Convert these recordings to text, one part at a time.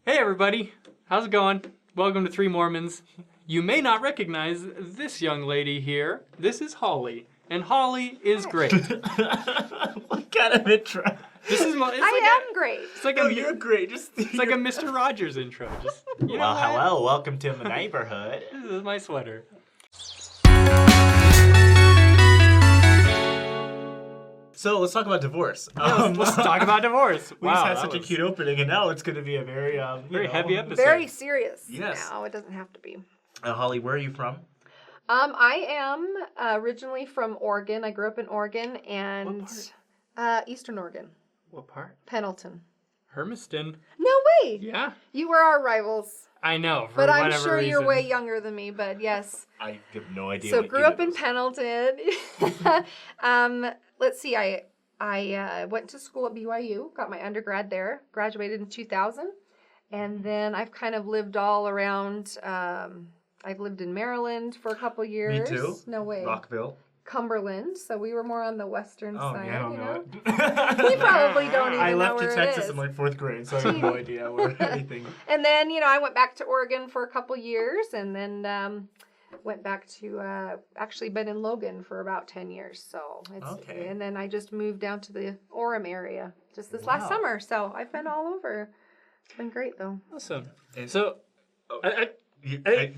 Hey everybody, how's it going? Welcome to Three Mormons. You may not recognize this young lady here. This is Holly, and Holly is great. What kind of intro? This is I am great. It's like No, a you're great. it's like a Mr. Rogers intro. Just you know Well, what? hello. Welcome to my neighborhood. This is my sweater. So let's talk about divorce. Let's talk about divorce. We just had such a cute opening, and now it's going to be a very, very heavy episode. Very serious. Yes. Now it doesn't have to be. Holly, where are you from? I am originally from Oregon. I grew up in Oregon and Eastern Oregon, What part? Pendleton. Hermiston. No way. Yeah, You were our rivals, I know. For but I'm whatever sure you're reason. way younger than me. But yes. I have no idea. So what grew unit up in it was. Pendleton. Let's see. I went to school at BYU. Got my undergrad there. Graduated in 2000, and then I've kind of lived all around. I've lived in Maryland for a couple years. Me too. No way. Rockville. Cumberland. So we were more on the western Oh, side. yeah, I don't you know know. it. You probably don't even I know left where to it Texas is. in like 4th grade, so I have no idea where anything. And then I went back to Oregon for a couple years, and then went back to actually been in Logan for about 10 years. So it's Okay. and then I just moved down to the Orem area just this last summer. So I've been all over. It's been great though. Awesome. And- So, anyways,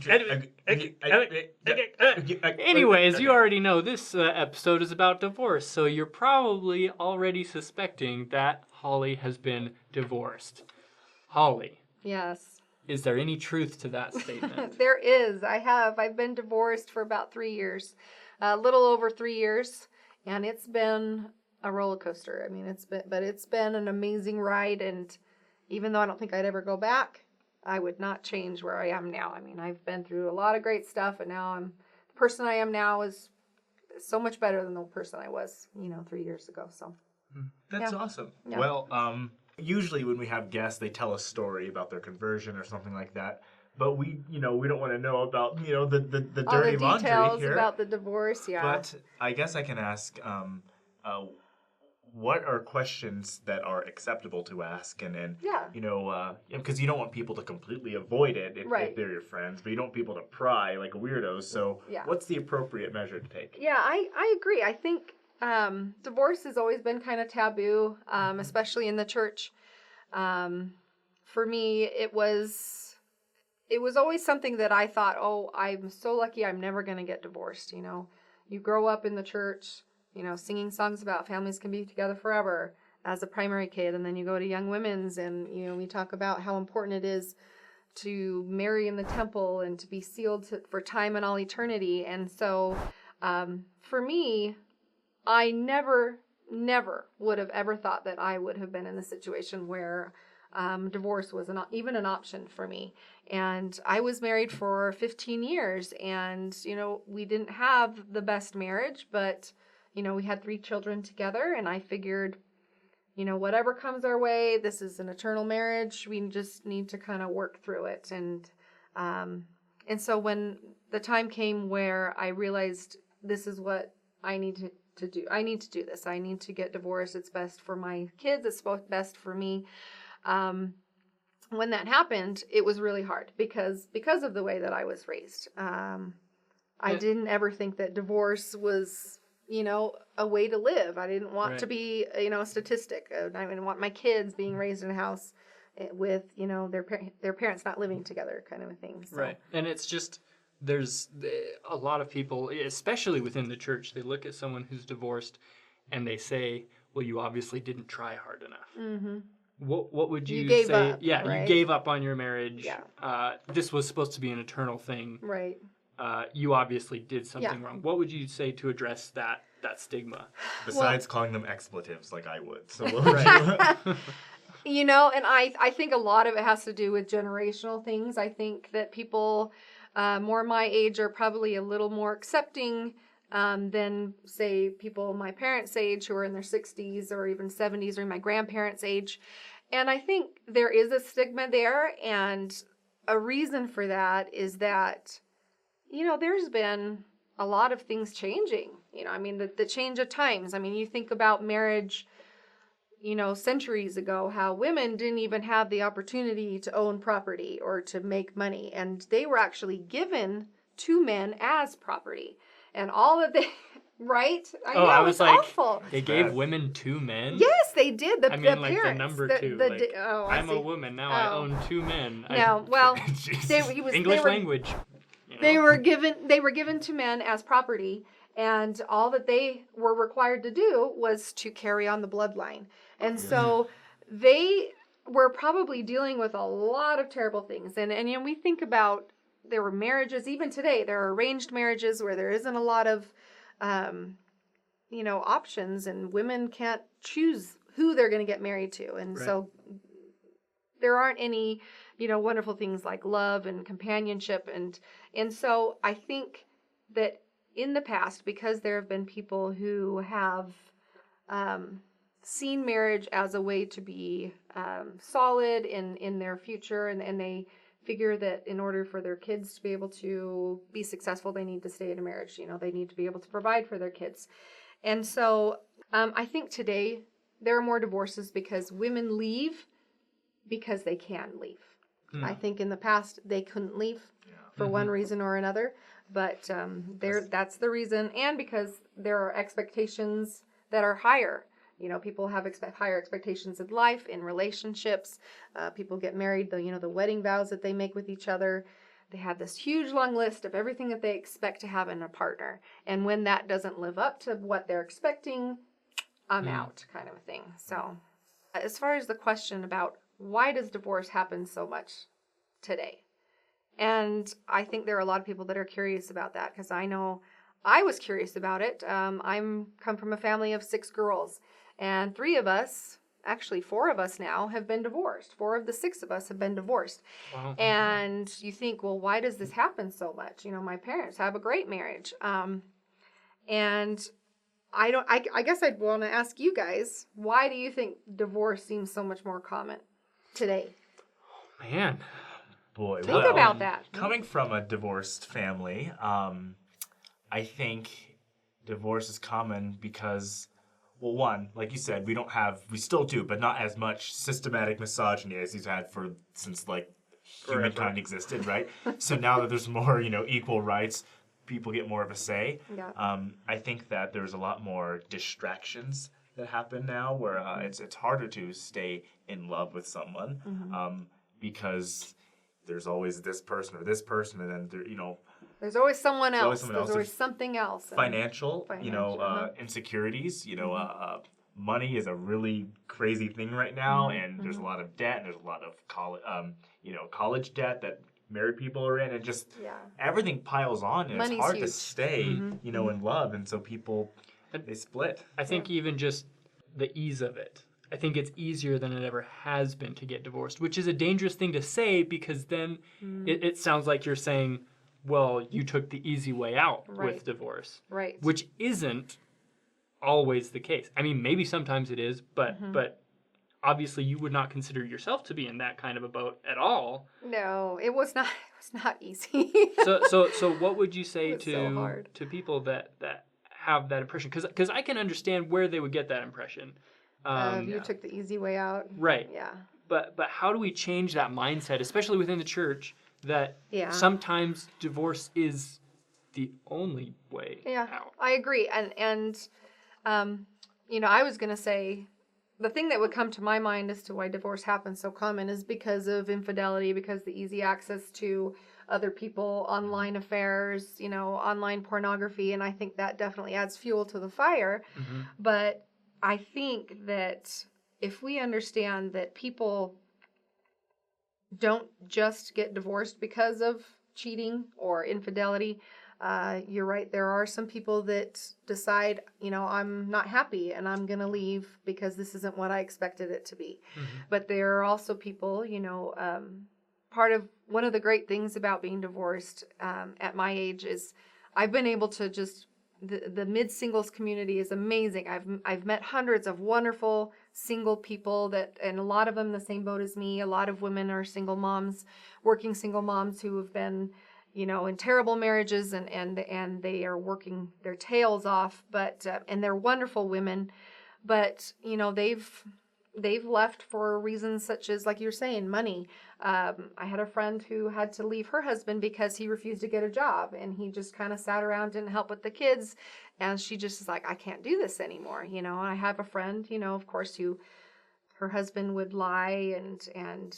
Anyways, you already know this episode is about divorce, so you're probably already suspecting that Holly has been divorced. Holly, Yes. is there any truth to that statement? There is. I've been divorced for about 3 years, a little over 3 years, and it's been a roller coaster. I mean, it's been an amazing ride, and even though I don't think I'd ever go back, I would not change where I am now. I mean, I've been through a lot of great stuff, and now the person I am now is so much better than the person I was, 3 years ago. So That's Yeah. awesome. Yeah. Well, usually when we have guests, they tell a story about their conversion or something like that. But we don't want to know about, the all dirty the laundry details here. about the divorce, yeah. But I guess I can ask, what are questions that are acceptable to ask? And then, Yeah. because you don't want people to completely avoid it if Right. they're your friends, but you don't want people to pry like weirdos. So Yeah. what's the appropriate measure to take? Yeah, I agree. I think divorce has always been kind of taboo, especially in the church. For me, it was always something that I thought, oh, I'm so lucky I'm never going to get divorced. You grow up in the church, singing songs about families can be together forever as a primary kid. And then you go to Young Women's and, we talk about how important it is to marry in the temple and to be sealed for time and all eternity. And so for me, I never would have ever thought that I would have been in the situation where divorce was even an option for me. And I was married for 15 years and, we didn't have the best marriage, but, we had 3 children together and I figured, whatever comes our way, this is an eternal marriage. We just need to kind of work through it. And so when the time came where I realized this is what I need to do. I need to do this. I need to get divorced. It's best for my kids. It's both best for me. When that happened, it was really hard because of the way that I was raised. I didn't ever think that divorce was, a way to live. I didn't want to be, a statistic. I didn't want my kids being raised in a house with, their parents not living together kind of a thing. So. Right. And it's just, there's a lot of people, especially within the church, they look at someone who's divorced and they say, well, you obviously didn't try hard enough. Mm-hmm. What would you gave say? up, Yeah, right? You gave up on your marriage. Yeah. This was supposed to be an eternal thing. Right. You obviously did something wrong. What would you say to address that stigma? Besides calling them expletives like I would. So And I think a lot of it has to do with generational things. I think that people more my age are probably a little more accepting than, say, people my parents' age who are in their 60s or even 70s or my grandparents' age. And I think there is a stigma there. And a reason for that is that, there's been a lot of things changing. The change of times. You think about marriage centuries ago, how women didn't even have the opportunity to own property or to make money. And they were actually given to men as property. And all that they, right? I was it's like, awful. They gave women to men? Yes, they did. The like parents, the number two. I'm a woman, now I own 2 men. No, well, English language. They were given to men as property, and all that they were required to do was to carry on the bloodline. And so they were probably dealing with a lot of terrible things. And we think about, there were marriages, even today, there are arranged marriages where there isn't a lot of, options, and women can't choose who they're going to get married to. And so there aren't any, wonderful things like love and companionship. And so I think that in the past, because there have been people who have seen marriage as a way to be solid in their future, and they figure that in order for their kids to be able to be successful, they need to stay in a marriage. They need to be able to provide for their kids. And so I think today there are more divorces because women leave because they can leave. I think in the past they couldn't leave for one reason or another, but that's the reason, and because there are expectations that are higher. People have higher expectations in life, in relationships. People get married, the wedding vows that they make with each other. They have this huge long list of everything that they expect to have in a partner. And when that doesn't live up to what they're expecting, I'm out, kind of a thing. So as far as the question about why does divorce happen so much today? And I think there are a lot of people that are curious about that, because I know I was curious about it. I'm come from a family of 6 girls, and 3 of us, actually 4 of us now, have been divorced. 4 of the 6 of us have been divorced. Wow. And you think, well, why does this happen so much? My parents have a great marriage. And I guess I'd want to ask you guys, why do you think divorce seems so much more common today? Man. Boy, think about that. Coming from a divorced family, I think divorce is common because, well, one, like you said, we still do, but not as much systematic misogyny as we've had since humankind existed, right? So now that there's more, equal rights, people get more of a say. Yeah. I think that there's a lot more distractions that happen now, where it's harder to stay in love with someone, because there's always this person, and then there's always someone else. There's always something else. Financial, insecurities. Money is a really crazy thing right now, and there's a lot of debt, and there's a lot of college debt that married people are in, and just everything piles on, and Money's it's hard huge. to stay, in love, and so people they split. I think even just the ease of it. I think it's easier than it ever has been to get divorced, which is a dangerous thing to say, because then it sounds like you're saying, well, you took the easy way out with divorce. Right. Which isn't always the case. I mean, maybe sometimes it is, but obviously you would not consider yourself to be in that kind of a boat at all. No, it was not. It was not easy. So what would you say to people that have that impression? Because I can understand where they would get that impression. You took the easy way out. Right. Yeah. But how do we change that mindset, especially within the church, that sometimes divorce is the only way out? I agree. And I was going to say, the thing that would come to my mind as to why divorce happens so common is because of infidelity, because the easy access to other people, online affairs, online pornography, and I think that definitely adds fuel to the fire. But I think that if we understand that people don't just get divorced because of cheating or infidelity, you're right, there are some people that decide, I'm not happy and I'm going to leave because this isn't what I expected it to be. But there are also people, one of the great things about being divorced at my age is I've been able to just, the mid-singles community is amazing. I've met hundreds of wonderful single people and a lot of them the same boat as me. A lot of women are single moms, working single moms who have been, in terrible marriages and they are working their tails off, but and they're wonderful women, but they've they've left for reasons such as, like you're saying, money. I had a friend who had to leave her husband because he refused to get a job, and he just kind of sat around, didn't help with the kids, and she just is like, I can't do this anymore, you know. And I have a friend, you know, of course, who her husband would lie and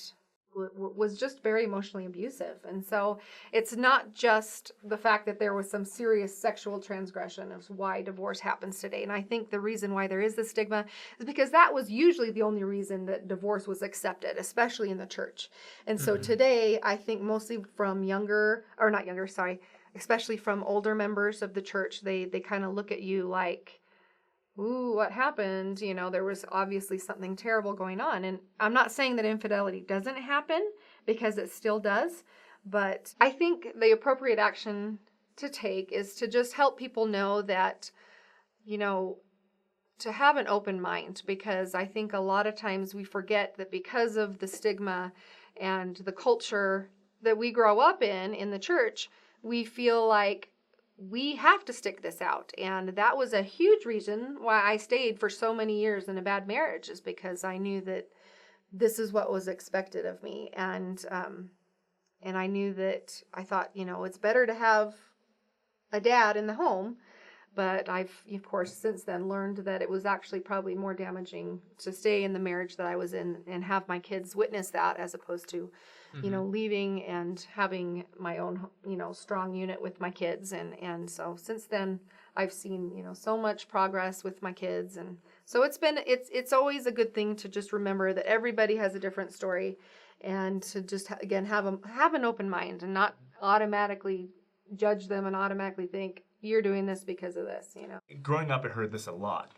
was just very emotionally abusive. And so it's not just the fact that there was some serious sexual transgression of why divorce happens today. And I think the reason why there is the stigma is because that was usually the only reason that divorce was accepted, especially in the church. And so today, I think mostly from especially from older members of the church, they kind of look at you like, ooh, what happened? You know, there was obviously something terrible going on. And I'm not saying that infidelity doesn't happen, because it still does. But I think the appropriate action to take is to just help people know that, you know, to have an open mind, because I think a lot of times we forget that because of the stigma and the culture that we grow up in the church, we feel like we have to stick this out. And that was a huge reason why I stayed for so many years in a bad marriage, is because I knew that this is what was expected of me. And I knew that, I thought, you know, it's better to have a dad in the home. But I've, of course, since then learned that it was actually probably more damaging to stay in the marriage that I was in and have my kids witness that, as opposed to, you know, leaving and having my own, you know, strong unit with my kids. And so since then, I've seen, you know, so much progress with my kids. And so it's always a good thing to just remember that everybody has a different story, and to just, again, have an open mind and not automatically judge them and automatically think, you're doing this because of this, you know. Growing up, I heard this a lot,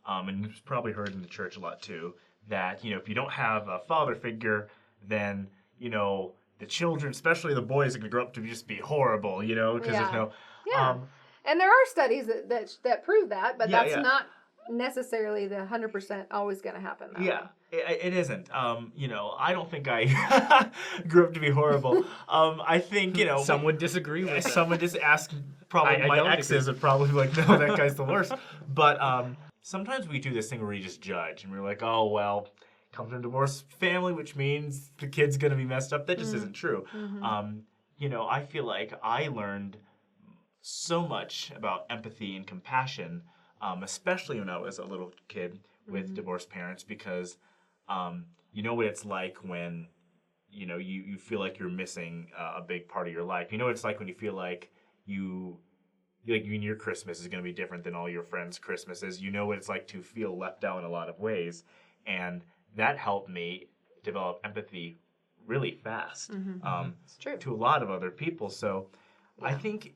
and it's probably heard in the church a lot too, that, you know, if you don't have a father figure, then, you know, the children, especially the boys, are going to grow up to just be horrible, you know, because there's no... Yeah. And there are studies that prove that, but that's yeah. not necessarily the 100% always going to happen. Yeah, it isn't. You know, I don't think I grew up to be horrible. I think, you know... Some would disagree with that. Some would just ask, probably I my don't exes would probably be like, no, that guy's the worst. But sometimes we do this thing where we just judge, and we're like, oh, well, comes from a divorced family, which means the kid's going to be messed up. That just isn't true. You know, I feel like I learned so much about empathy and compassion, especially when I was a little kid with divorced parents, because you know what it's like when, you know, you feel like you're missing a big part of your life. You know what it's like when you feel like your Christmas is going to be different than all your friends' Christmases. You know what it's like to feel left out in a lot of ways. And that helped me develop empathy really fast It's true. to a lot of other people. So I think,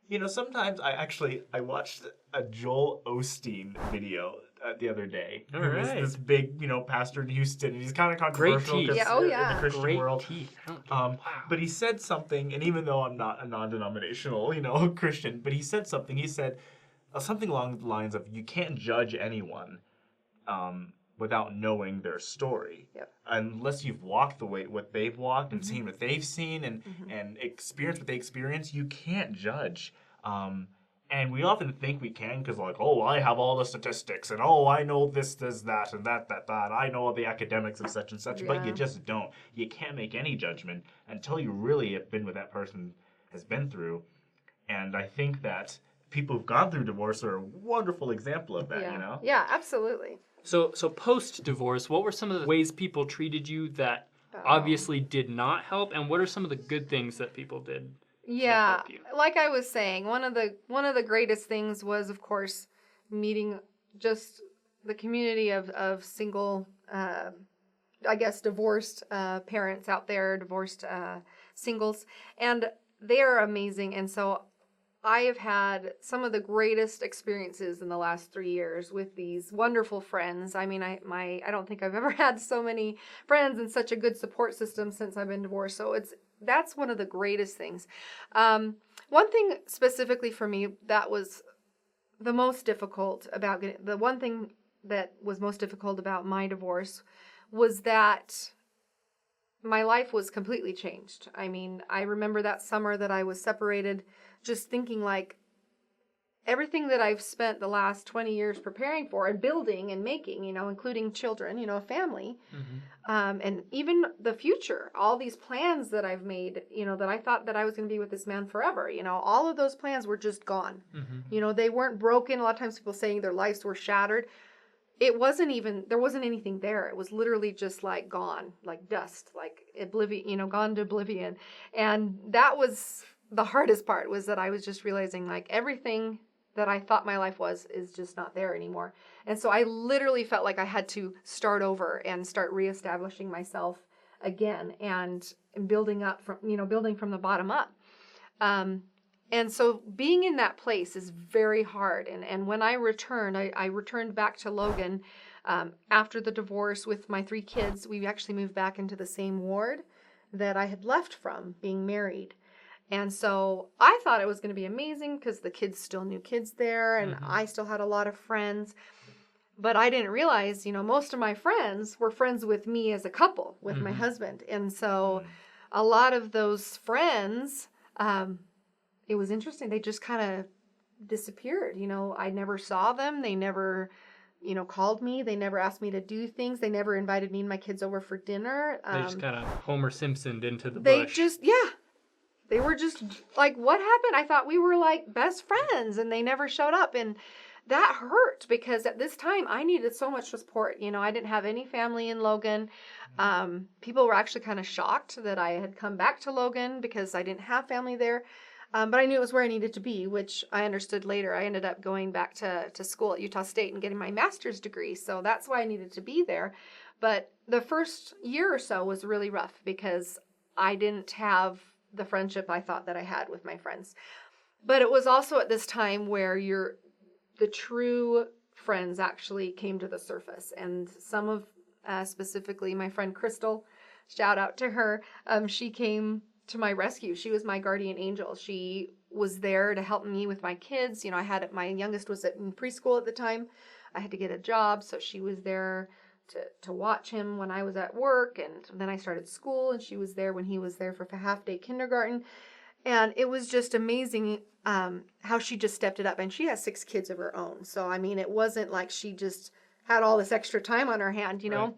you know, sometimes I watched a Joel Osteen video the other day. All who is right. this big, you know, pastor in Houston, and he's kind of controversial teeth. Yeah, oh, in yeah. the Christian Great world. teeth. But he said something, and even though I'm not a non-denominational, you know, Christian, but he said something. He said something along the lines of, you can't judge anyone without knowing their story. Yep. Unless you've walked what they've walked and seen what they've seen and experienced what they experienced, you can't judge. And we often think we can because, like, oh, I have all the statistics, and oh, I know this, that, and that. I know all the academics of such and such, but you just don't. You can't make any judgment until you really have been what that person has been through. And I think that people who've gone through divorce are a wonderful example of that, you know? Yeah, absolutely. So post-divorce, what were some of the ways people treated you that obviously did not help, and what are some of the good things that people did? Yeah, like I was saying, one of the greatest things was, of course, meeting just the community of single, I guess, divorced parents out there, divorced singles, and they are amazing. And so I have had some of the greatest experiences in the last 3 years with these wonderful friends. I mean, I don't think I've ever had so many friends and such a good support system since I've been divorced. So that's one of the greatest things. One thing specifically for me that was the most difficult about the one thing that was most difficult about my divorce was that my life was completely changed. I mean, I remember that summer that I was separated, just thinking like, everything that I've spent the last 20 years preparing for and building and making, including children, a family, and even the future, all these plans that I've made, that I thought that I was going to be with this man forever, all of those plans were just gone. They weren't broken. A lot of times people saying their lives were shattered. There wasn't anything there. It was literally just like gone, like dust, like oblivion, gone to oblivion. And that was the hardest part, was that I was just realizing like everything that I thought my life was is just not there anymore. And so I literally felt like I had to start over and start reestablishing myself again and building up building from the bottom up. And so being in that place is very hard. And when I returned, I returned back to Logan after the divorce with my 3 kids. We actually moved back into the same ward that I had left from being married. And so I thought it was going to be amazing because the kids still knew kids there and I still had a lot of friends. But I didn't realize, most of my friends were friends with me as a couple, with my husband. And so a lot of those friends, it was interesting. They just kind of disappeared. I never saw them. They never, called me. They never asked me to do things. They never invited me and my kids over for dinner. They just kind of Homer Simpsoned into the bush. They were just like, what happened? I thought we were like best friends and they never showed up. And that hurt because at this time I needed so much support. I didn't have any family in Logan. People were actually kind of shocked that I had come back to Logan because I didn't have family there. But I knew it was where I needed to be, which I understood later. I ended up going back to school at Utah State and getting my master's degree. So that's why I needed to be there. But the first year or so was really rough because I didn't have the friendship I thought that I had with my friends. But it was also at this time where the true friends actually came to the surface. And some of, specifically my friend Crystal, shout out to her, she came to my rescue. She was my guardian angel. She was there to help me with my kids. My youngest was in preschool at the time. I had to get a job, so she was there to watch him when I was at work, and then I started school, and she was there when he was there for half-day kindergarten. And it was just amazing how she just stepped it up. And she has 6 kids of her own. So, it wasn't like she just had all this extra time on her hand, Right.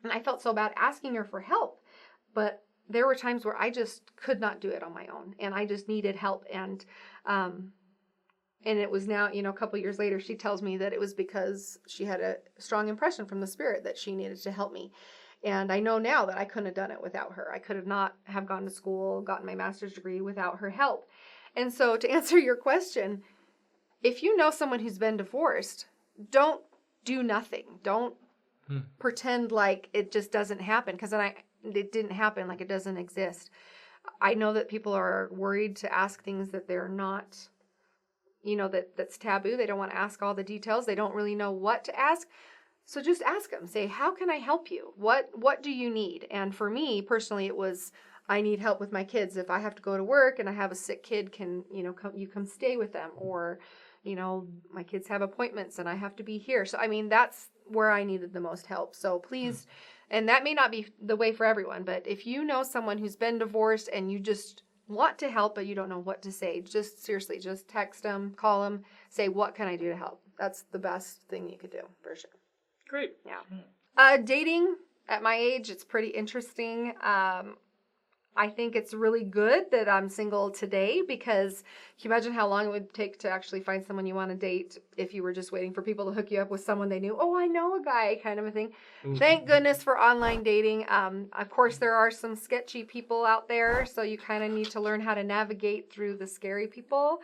And I felt so bad asking her for help. But there were times where I just could not do it on my own. And I just needed help. And it was now, a couple years later, she tells me that it was because she had a strong impression from the Spirit that she needed to help me. And I know now that I couldn't have done it without her. I could not have gone to school, gotten my master's degree without her help. And so to answer your question, if you know someone who's been divorced, don't do nothing. Don't pretend like it just doesn't happen, because it didn't happen, like it doesn't exist. I know that people are worried to ask things that they're not, that's taboo. They don't want to ask all the details. They don't really know what to ask. So just ask them. Say, how can I help you? What do you need? And for me personally, it was, I need help with my kids. If I have to go to work and I have a sick kid, can come stay with them? Or, my kids have appointments and I have to be here. So that's where I needed the most help. So please, and that may not be the way for everyone, but if you know someone who's been divorced and you just want to help but you don't know what to say, just text them, call them, say, what can I do to help? That's the best thing you could do, for sure. Great. Yeah. Dating at my age, it's pretty interesting. I think it's really good that I'm single today, because can you imagine how long it would take to actually find someone you want to date if you were just waiting for people to hook you up with someone they knew? Oh, I know a guy, kind of a thing. Ooh. Thank goodness for online dating. Of course, there are some sketchy people out there, so you kind of need to learn how to navigate through the scary people.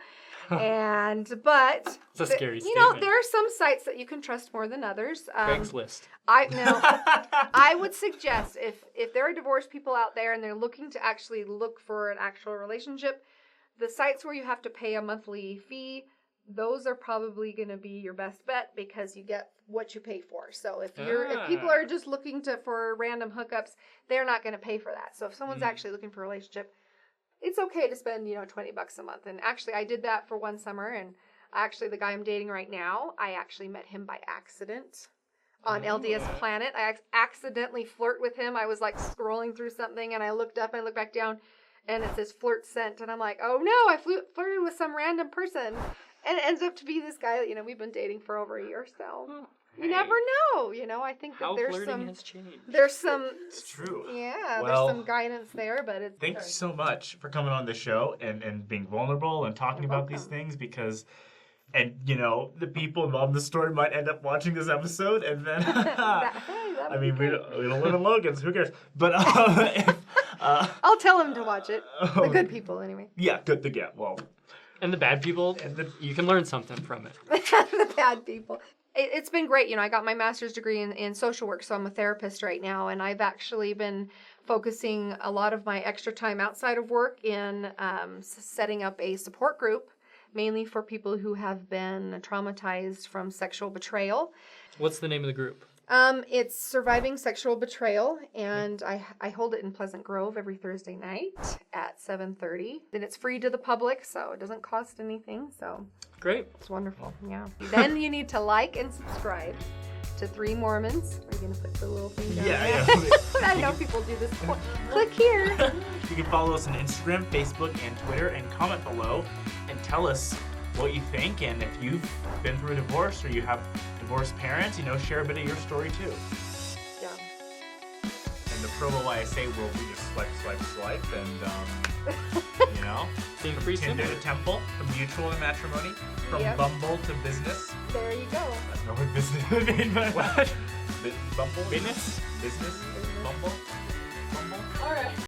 But it's a scary statement. There are some sites that you can trust more than others. Craigslist. I would suggest if there are divorced people out there and they're looking to actually look for an actual relationship, the sites where you have to pay a monthly fee, those are probably going to be your best bet, because you get what you pay for. So if people are just looking for random hookups, they're not going to pay for that. So if someone's actually looking for a relationship, it's okay to spend, $20 a month. And actually, I did that for one summer. And actually, the guy I'm dating right now, I actually met him by accident on LDS Planet. I accidentally flirt with him. I was like scrolling through something, and I looked up and I looked back down, and it says flirt sent, and I'm like, oh no, I flirted with some random person, and it ends up to be this guy that, we've been dating for over a year, so you never know, I think that How there's flirting has changed. It's true. Yeah, Well, there's some guidance there, but it's thank you so much for coming on the show and being vulnerable and talking You're about these welcome. things because, and the people involved in the story might end up watching this episode and then, I mean, we don't live in Logan's, who cares? But I'll tell him to watch it. The good people, anyway. yeah, good to get. Well, And the bad people, you can learn something from it. The bad people. It's been great. I got my master's degree in social work, so I'm a therapist right now, and I've actually been focusing a lot of my extra time outside of work in setting up a support group, mainly for people who have been traumatized from sexual betrayal. What's the name of the group? It's Surviving Sexual Betrayal, and I hold it in Pleasant Grove every Thursday night at 7:30. And it's free to the public, so it doesn't cost anything, so Great. it's wonderful. Yeah. Then you need to like and subscribe to 3 Mormons. Are you going to put the little thing down? yeah. I know people do this. Click here. You can follow us on Instagram, Facebook, and Twitter, and comment below and tell us what you think. And if you've been through a divorce or you have divorced parents, share a bit of your story too. Yeah. And the promo YSA world, we just swipe, and Seeing free Tinder symbol. to temple, from mutual to matrimony, from Yep. Bumble to business. There you go. I don't know what business would mean, but What? Bumble? Business? Business? Bumble? Bumble? All right.